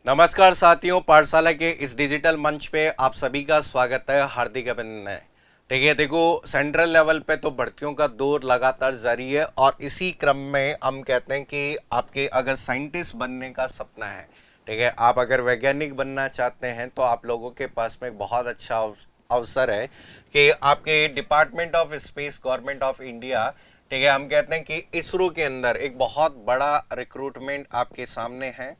नमस्कार साथियों, पाठशाला के इस डिजिटल मंच पे आप सभी का स्वागत है, हार्दिक अभिनंदन है। ठीक है, देखो सेंट्रल लेवल पे तो भर्तियों का दौर लगातार जारी है और इसी क्रम में हम कहते हैं कि आपके अगर साइंटिस्ट बनने का सपना है, ठीक है, आप अगर वैज्ञानिक बनना चाहते हैं तो आप लोगों के पास में एक बहुत अच्छा अवसर है कि आपके department of space government of India, ठीक है, हम कहते हैं कि इसरो के अंदर एक बहुत बड़ा रिक्रूटमेंट आपके सामने है।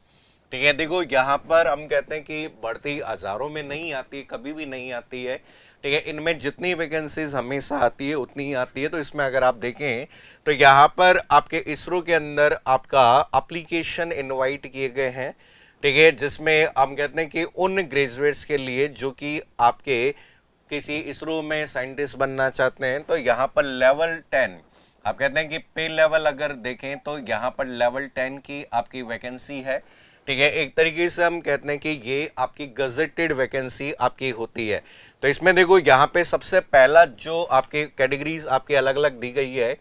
ठीक है, देखो यहाँ पर हम कहते हैं कि बढ़ती हजारों में नहीं आती, कभी भी नहीं आती है। ठीक है, इनमें जितनी वैकेंसीज हमेशा आती है उतनी ही आती है। तो इसमें अगर आप देखें तो यहाँ पर आपके इसरो के अंदर आपका एप्लीकेशन इनवाइट किए गए हैं। ठीक है, जिसमें हम कहते हैं कि उन ग्रेजुएट्स के लिए जो कि आपके किसी इसरो में साइंटिस्ट बनना चाहते हैं, तो यहाँ पर लेवल 10 आप कहते हैं कि पे लेवल अगर देखें तो यहाँ पर लेवल 10 की आपकी वैकेंसी है। ठीक है, एक तरीके से हम कहते हैं कि ये आपकी गजेटेड वैकेंसी आपकी होती है। तो इसमें देखो यहाँ पे सबसे पहला जो आपके कैटेगरीज आपकी अलग अलग दी गई है,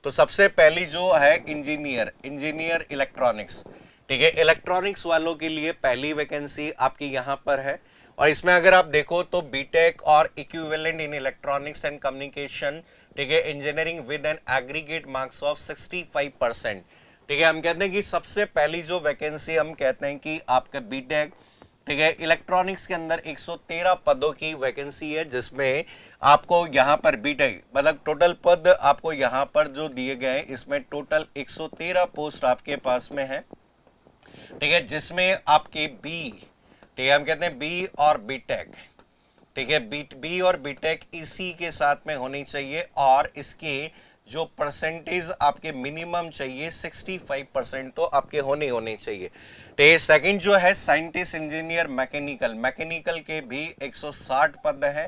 तो सबसे पहली जो है इंजीनियर इलेक्ट्रॉनिक्स। ठीक है, इलेक्ट्रॉनिक्स वालों के लिए पहली वैकेंसी आपकी यहाँ पर है। और इसमें अगर आप देखो तो बीटेक और equivalent in electronics and communication, ठीक है, engineering with an aggregate marks of 65%। ठीक है, हम कहते हैं कि सबसे पहली जो वैकेंसी हम कहते हैं कि आपका बीटेक, ठीक है, इलेक्ट्रॉनिक्स के अंदर 113 पदों की वैकेंसी है, जिसमें आपको यहाँ पर बीटेक मतलब टोटल पद आपको यहाँ पर जो दिए गए हैं, इसमें टोटल 113 पोस्ट आपके पास में है। ठीक है, जिसमें आपके बी, ठीक है, हम कहते हैं बी और बीटेक, ठीक है, बी और बीटेक इसी के साथ में होनी चाहिए और इसके जो परसेंटेज आपके मिनिमम चाहिए 65% तो आपके होने चाहिए। तो ये सेकंड जो है साइंटिस्ट इंजीनियर मैकेनिकल के भी 160 पद है।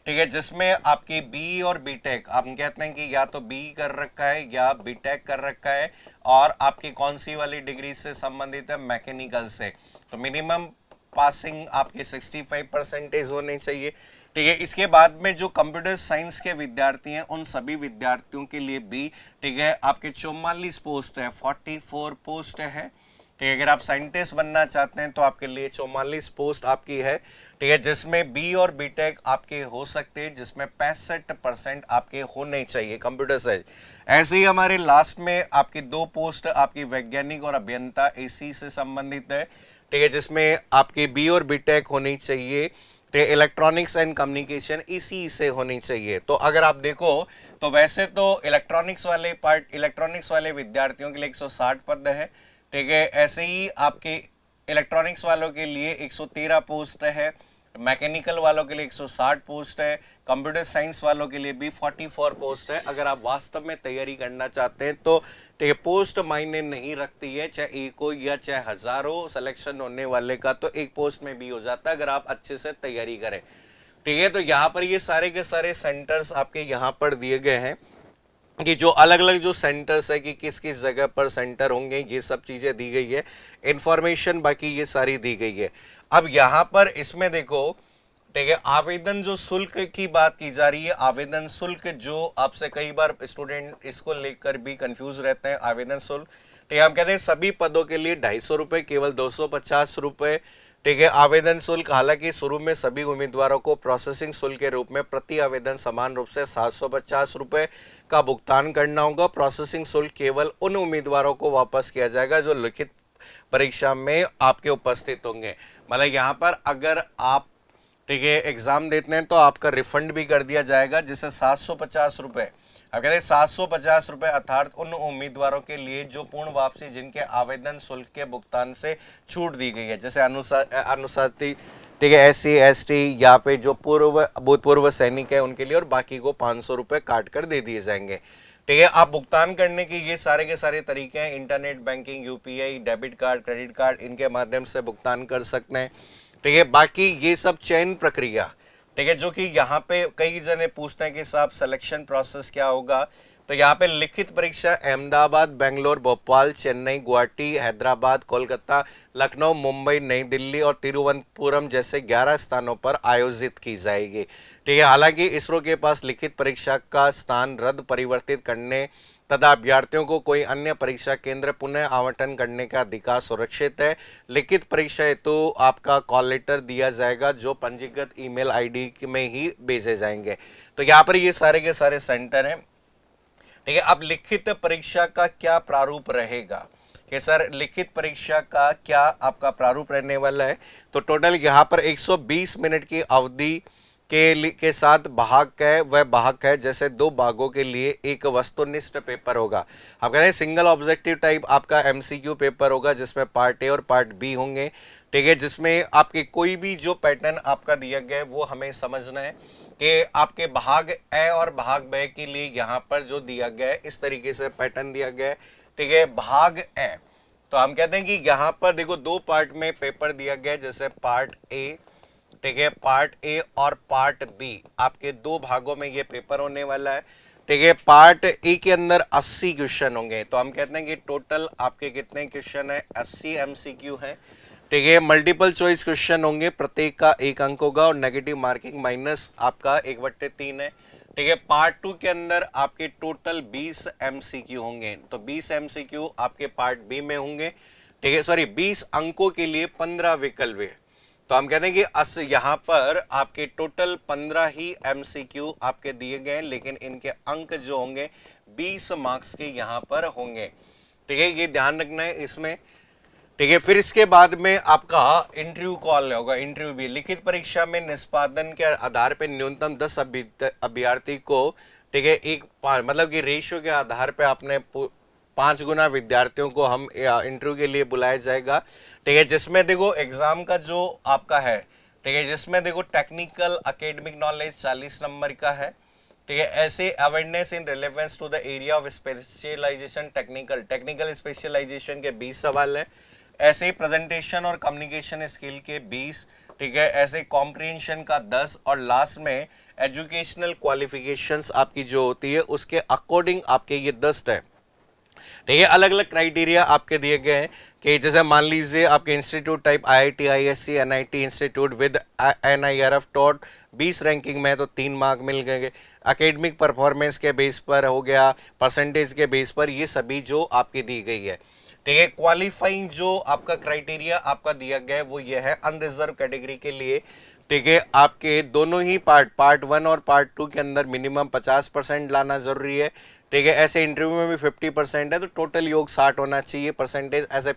ठीक है, जिसमें आपकी बी और बीटेक हम कहते हैं कि या तो बी कर रखा है या बीटेक कर रखा है और आपकी कौन सी वाली डिग्री से संबंधित है, मैकेनिकल से, तो मिनिमम पासिंग आपके 65% होने चाहिए। ठीक है, इसके बाद में जो कंप्यूटर साइंस के विद्यार्थी हैं उन सभी विद्यार्थियों के लिए भी, ठीक है, आपके 44 पोस्ट है, 44 पोस्ट है। ठीक है, अगर आप साइंटिस्ट बनना चाहते हैं तो आपके लिए 44 पोस्ट आपकी है। ठीक है, जिसमें बी और बीटेक आपके हो सकते हैं, जिसमें 65% आपके होने चाहिए कंप्यूटर साइंस। ऐसे ही हमारे लास्ट में आपकी 2 पोस्ट आपकी वैज्ञानिक और अभियंता एसी से संबंधित है। ठीक है, जिसमें आपकी बी और बीटेक होनी चाहिए, इलेक्ट्रॉनिक्स एंड कम्युनिकेशन इसी से होनी चाहिए। तो अगर आप देखो तो वैसे तो इलेक्ट्रॉनिक्स वाले विद्यार्थियों के लिए 160 पद है। ठीक है, ऐसे ही आपके इलेक्ट्रॉनिक्स वालों के लिए 113 पोस्ट है, मैकेनिकल वालों के लिए 160 पोस्ट है, कंप्यूटर साइंस वालों के लिए भी 44 पोस्ट है। अगर आप वास्तव में तैयारी करना चाहते हैं तो ठीक है, पोस्ट मायने नहीं रखती है, चाहे एक हो या चाहे हजारों सिलेक्शन होने वाले का तो एक पोस्ट में भी हो जाता है अगर आप अच्छे से तैयारी करें। ठीक है, तो यहाँ पर ये सारे के सारे सेंटर्स आपके यहाँ पर दिए गए हैं कि जो अलग अलग जो सेंटर्स है कि किस किस जगह पर सेंटर होंगे, ये सब चीज़ें दी गई है, इंफॉर्मेशन बाकी ये सारी दी गई है। अब यहाँ पर इसमें देखो, ठीक है, आवेदन जो शुल्क की बात की जा रही है, आवेदन शुल्क जो आपसे कई बार स्टूडेंट इसको लेकर भी कंफ्यूज रहते हैं, आवेदन शुल्क, ठीक है, हम कहते हैं सभी पदों के लिए 250 रुपये, केवल 250 रुपये। ठीक है, आवेदन शुल्क हालांकि शुरू में सभी उम्मीदवारों को प्रोसेसिंग शुल्क के रूप में प्रति आवेदन समान रूप से 750 रुपये का भुगतान करना होगा। प्रोसेसिंग शुल्क केवल उन उम्मीदवारों को वापस किया जाएगा जो लिखित परीक्षा में आपके उपस्थित होंगे। मतलब यहाँ पर अगर आप, ठीक है, एग्जाम देते हैं तो आपका रिफंड भी कर दिया जाएगा, जिससे 750 रुपये, अब कहते हैं 750 रुपये अर्थात उन उम्मीदवारों के लिए जो पूर्ण वापसी जिनके आवेदन शुल्क के भुगतान से छूट दी गई है, जैसे अनुसूचित, ठीक है, SC ST या फिर जो भूतपूर्व सैनिक है उनके लिए, और बाकी को 500 रुपये काट कर दे दिए जाएंगे। ठीक है, आप भुगतान करने के ये सारे के सारे तरीके हैं, internet banking, UPI, debit card, credit card, इनके माध्यम से भुगतान कर सकते हैं। ठीक है, बाकी ये सब चयन प्रक्रिया, ठीक है, जो कि यहाँ पे कई जने पूछते हैं कि साहब सिलेक्शन प्रोसेस क्या होगा, तो यहाँ पे लिखित परीक्षा अहमदाबाद, बेंगलोर, भोपाल, चेन्नई, गुवाहाटी, हैदराबाद, कोलकाता, लखनऊ, मुंबई, नई दिल्ली और तिरुवनंतपुरम जैसे 11 स्थानों पर आयोजित की जाएगी। ठीक है, हालांकि इसरो के पास लिखित परीक्षा का स्थान रद्द परिवर्तित करने तथा अभ्यर्थियों को कोई अन्य परीक्षा केंद्र पुनः आवंटन करने का अधिकार सुरक्षित है। लिखित परीक्षा हेतु तो आपका कॉल लेटर दिया जाएगा जो पंजीकृत ईमेल आईडी में ही भेजे जाएंगे। तो यहाँ पर ये सारे के सारे सेंटर हैं। ठीक है, अब लिखित परीक्षा का क्या प्रारूप रहेगा कि सर लिखित परीक्षा का क्या आपका प्रारूप रहने वाला है। तो टोटल यहाँ पर 120 मिनट की अवधि के साथ भाग है, वह भाग है जैसे दो भागों के लिए एक वस्तुनिष्ठ पेपर होगा। आप कहते हैं सिंगल ऑब्जेक्टिव टाइप आपका एमसीक्यू पेपर होगा जिसमें पार्ट ए और पार्ट बी होंगे। ठीक है, जिसमें आपके कोई भी जो पैटर्न आपका दिया गया है वो हमें समझना है कि आपके भाग ए और भाग बी के लिए यहाँ पर जो दिया गया है इस तरीके से पैटर्न दिया गया है। ठीक है, भाग ए तो हम कहते हैं कि यहाँ पर देखो दो पार्ट में पेपर दिया गया है जैसे पार्ट ए, ठीक है, पार्ट ए और पार्ट बी आपके दो भागों में ये पेपर होने वाला है। ठीक है, पार्ट ए के अंदर 80 क्वेश्चन होंगे। तो हम कहते हैं कि टोटल आपके कितने क्वेश्चन है, 80 एमसीक्यू है। ठीक है, मल्टीपल चॉइस क्वेश्चन होंगे, प्रत्येक का 1 अंक होगा और नेगेटिव मार्किंग माइनस आपका 1/3 है। ठीक है, पार्ट 2 के अंदर आपके टोटल 20 एमसीक्यू होंगे। तो 20 एमसीक्यू आपके पार्ट बी में होंगे। ठीक है, सॉरी 20 अंकों के लिए 15 विकल्प है। तो हम कहते हैं कि यहाँ पर आपके टोटल 15 ही एमसीक्यू आपके दिए गए हैं, लेकिन इनके अंक जो होंगे 20 मार्क्स के यहाँ पर होंगे। ठीक है, ये ध्यान रखना है इसमें। ठीक है, फिर इसके बाद में आपका इंटरव्यू कॉल होगा। इंटरव्यू भी लिखित परीक्षा में निष्पादन के आधार पर न्यूनतम 10 अभ्यर्थी को, ठीक है, एक मतलब कि रेशियो के आधार पे आपने 5 गुना विद्यार्थियों को हम इंटरव्यू के लिए बुलाया जाएगा। ठीक है, जिसमें देखो एग्जाम का जो आपका है, ठीक है, जिसमें देखो टेक्निकल एकेडमिक नॉलेज 40 नंबर का है। ठीक है, ऐसे awareness in relevance to the area of specialization technical specialization के 20 सवाल है। ऐसे ही प्रेजेंटेशन और कम्युनिकेशन स्किल के 20। ठीक है, ऐसे कॉम्प्रिहेंशन का 10 और लास्ट में एजुकेशनल क्वालिफिकेशंस आपकी जो होती है उसके अकॉर्डिंग आपके ये 10 है। ठीक है, अलग अलग क्राइटेरिया आपके दिए गए हैं कि जैसे मान लीजिए आपके institute type IIT, ISC, NIT institute with NIRF taught 20 ranking में तो 3 मार्क मिल गए। एकेडमिक परफॉर्मेंस के बेस पर हो गया, परसेंटेज के बेस पर, ये सभी जो आपकी दी गई है। ठीक है, क्वालिफाइंग जो आपका क्राइटेरिया आपका दिया गया है वो ये है अनरिजर्व कैटेगरी के लिए। ठीक है, आपके दोनों ही पार्ट 1 और पार्ट 2 के अंदर मिनिमम 50% लाना जरूरी है। ठीक है, ऐसे इंटरव्यू में भी 50% है तो टोटल योग 60 होना चाहिए परसेंटेज। ऐसे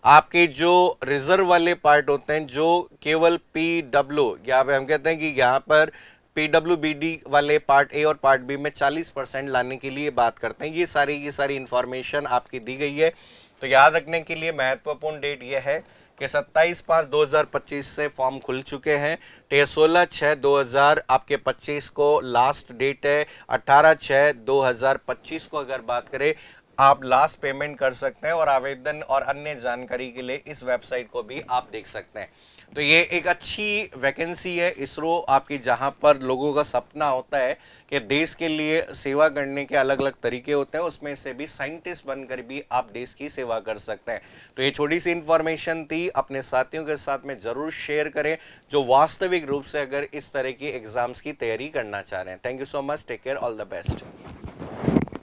आपके जो रिजर्व वाले पार्ट होते हैं जो केवल PW, यहाँ पे हम कहते हैं कि यहाँ पर PWBD वाले पार्ट ए और पार्ट बी में 40% लाने के लिए बात करते हैं। ये सारी इंफॉर्मेशन आपकी दी गई है। तो याद रखने के लिए महत्वपूर्ण डेट ये है कि 27/5/2025 से फॉर्म खुल चुके हैं। 16/6/2000 आपके 25 को लास्ट डेट है। 18/6/2025 को अगर बात करें आप लास्ट पेमेंट कर सकते हैं और आवेदन और अन्य जानकारी के लिए इस वेबसाइट को भी आप देख सकते हैं। तो ये एक अच्छी वैकेंसी है इसरो आपकी, जहां पर लोगों का सपना होता है कि देश के लिए सेवा करने के अलग अलग तरीके होते हैं, उसमें से भी साइंटिस्ट बनकर भी आप देश की सेवा कर सकते हैं। तो ये छोटी सी इन्फॉर्मेशन थी, अपने साथियों के साथ में ज़रूर शेयर करें जो वास्तविक रूप से अगर इस तरह की एग्जाम्स की तैयारी करना चाह रहे हैं। Thank you so much, take care, all the best.